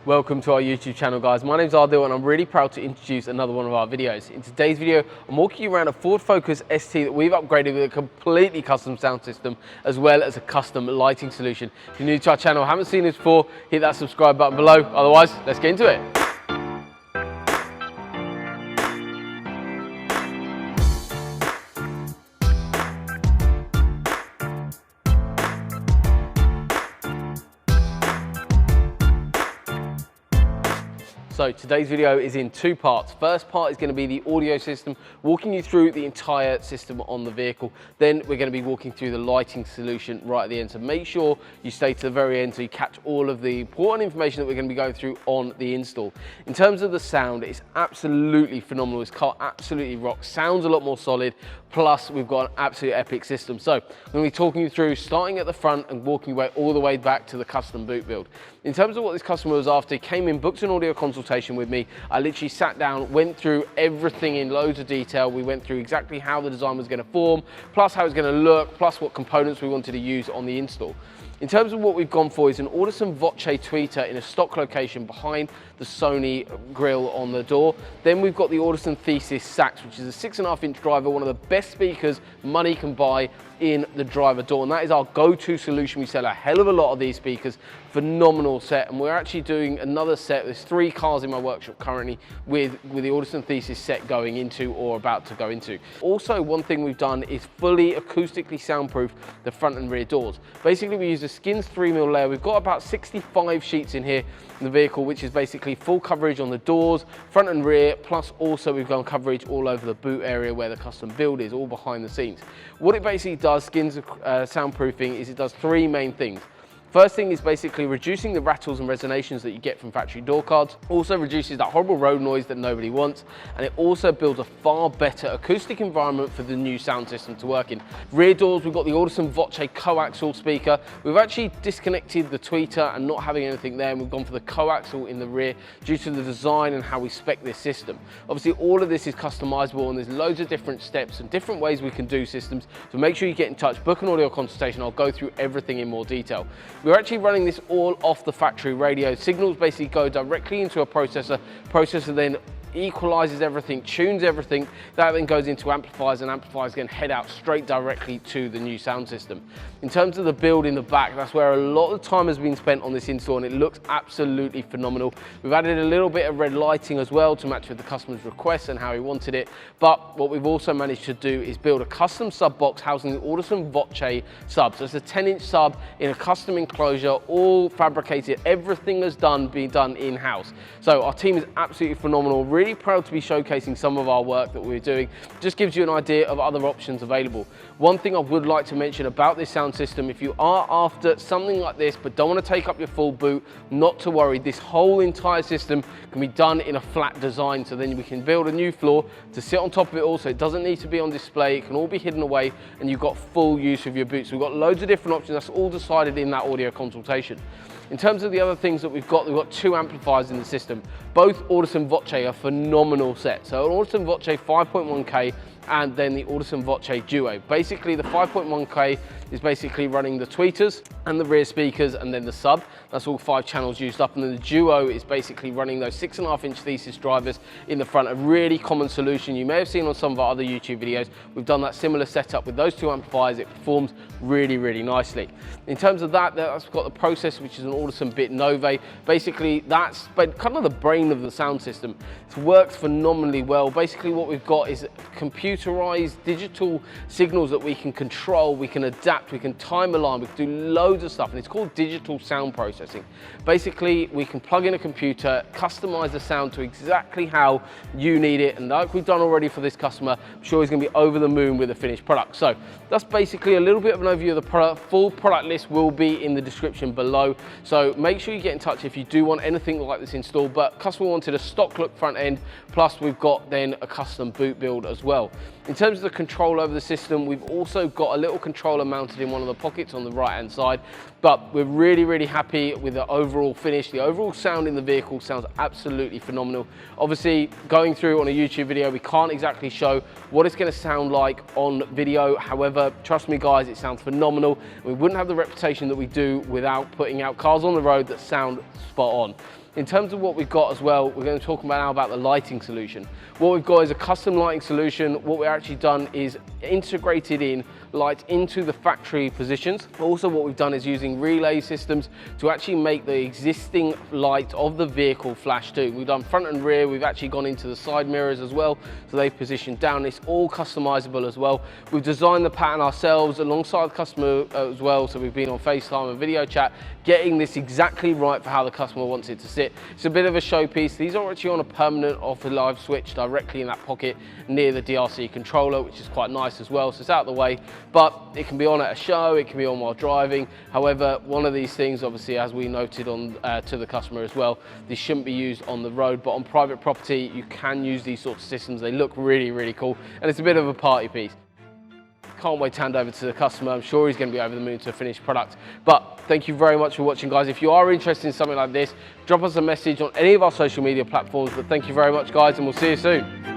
Welcome to our YouTube channel, guys. My name's Ardil and I'm really proud to introduce another one of our videos. In today's video, I'm walking you around a Ford Focus ST that we've upgraded with a completely custom sound system as well as a custom lighting solution. If you're new to our channel, haven't seen this before, hit that subscribe button below. Otherwise, let's get into it. So today's video is in two parts. First part is going to be the audio system, walking you through the entire system on the vehicle. Then we're going to be walking through the lighting solution right at the end. So make sure you stay to the very end so you catch all of the important information that we're going to be going through on the install. In terms of the sound, it's absolutely phenomenal. This car absolutely rocks. Sounds a lot more solid. Plus, we've got an absolute epic system. So I'm going to be talking you through starting at the front and walking your way all the way back to the custom boot build. In terms of what this customer was after, he came in, booked an audio consultation with me. I literally sat down, went through everything in loads of detail. We went through exactly how the design was going to form, plus how it's going to look, plus what components we wanted to use on the install. In terms of what we've gone for is an Audison Voce tweeter in a stock location behind the Sony grille on the door. Then we've got the Audison Thesis sax, which is a 6.5-inch driver, one of the best speakers money can buy in the driver door, and that is our go-to solution. We sell a hell of a lot of these speakers. Phenomenal set, and we're actually doing another set. There's 3 cars in my workshop currently with the Audison Thesis set going into or about to go into. Also, one thing we've done is fully acoustically soundproof the front and rear doors. Basically, we use a Skins 3mm layer. We've got about 65 sheets in here in the vehicle, which is basically full coverage on the doors, front and rear, plus also we've got coverage all over the boot area where the custom build is, all behind the scenes. What it basically does, Skins soundproofing, is it does 3 main things. First thing is basically reducing the rattles and resonations that you get from factory door cards. Also reduces that horrible road noise that nobody wants. And it also builds a far better acoustic environment for the new sound system to work in. Rear doors, we've got the Audison Voce coaxial speaker. We've actually disconnected the tweeter and not having anything there, and we've gone for the coaxial in the rear due to the design and how we spec this system. Obviously, all of this is customizable and there's loads of different steps and different ways we can do systems. So make sure you get in touch, book an audio consultation. I'll go through everything in more detail. We're actually running this all off the factory radio. Signals basically go directly into a processor. Processor then equalizes everything, tunes everything. That then goes into amplifiers, and amplifiers can head out straight directly to the new sound system. In terms of the build in the back, that's where a lot of time has been spent on this install, and it looks absolutely phenomenal. We've added a little bit of red lighting as well to match with the customer's request and how he wanted it. But what we've also managed to do is build a custom sub box housing the Audison Voce sub. So it's a 10-inch sub in a custom enclosure, all fabricated. Everything has been done in-house. So our team is absolutely phenomenal. Really proud to be showcasing some of our work that we're doing. Just gives you an idea of other options available. One thing I would like to mention about this sound system, if you are after something like this but don't want to take up your full boot, not to worry. This whole entire system can be done in a flat design, so then we can build a new floor to sit on top of it all, so it doesn't need to be on display. It can all be hidden away and you've got full use of your boots. We've got loads of different options. That's all decided in that audio consultation. In terms of the other things that we've got 2 amplifiers in the system. Both Audison Voce are phenomenal sets. So an Audison Voce 5.1K and then the Audison Voce Duo. Basically, the 5.1K is basically running the tweeters and the rear speakers and then the sub. That's all 5 channels used up. And then the Duo is basically running those 6.5-inch Thesis drivers in the front. A really common solution you may have seen on some of our other YouTube videos. We've done that similar setup with those 2 amplifiers. It performs really, really nicely. In terms of that's got the processor, which is an Audison Bit Nove. Basically, that's kind of the brain of the sound system. It works phenomenally well. Basically, what we've got is computerized digital signals that we can control, we can adapt, we can time align, we can do loads of stuff, and it's called digital sound processing. Basically, we can plug in a computer, customize the sound to exactly how you need it, and like we've done already for this customer, I'm sure he's going to be over the moon with the finished product. So that's basically a little bit of an overview of the product. Full product list will be in the description below, so make sure you get in touch if you do want anything like this installed. But customer wanted a stock look front end, plus we've got then a custom boot build as well. In terms of the control over the system, we've also got a little controller mounted in one of the pockets on the right-hand side, but we're really, really happy with the overall finish. The overall sound in the vehicle sounds absolutely phenomenal. Obviously, going through on a YouTube video, we can't exactly show what it's going to sound like on video. However, trust me guys, it sounds phenomenal. We wouldn't have the reputation that we do without putting out cars on the road that sound spot on. In terms of what we've got as well, we're going to talk now about the lighting solution. What we've got is a custom lighting solution. What we've actually done is integrated in lights into the factory positions. Also, what we've done is using relay systems to actually make the existing light of the vehicle flash too. We've done front and rear. We've actually gone into the side mirrors as well, so they've positioned down. It's all customizable as well. We've designed the pattern ourselves alongside the customer as well, so we've been on FaceTime and video chat, getting this exactly right for how the customer wants it to sit. It's a bit of a showpiece. These are actually on a permanent off the live switch directly in that pocket near the DRC controller, which is quite nice as well, so it's out of the way. But it can be on at a show, it can be on while driving. However, one of these things, obviously, as we noted on to the customer as well, these shouldn't be used on the road, but on private property, you can use these sorts of systems. They look really, really cool, and it's a bit of a party piece. Can't wait to hand over to the customer. I'm sure he's going to be over the moon to a finished product. But thank you very much for watching, guys. If you are interested in something like this, drop us a message on any of our social media platforms. But thank you very much, guys, and we'll see you soon.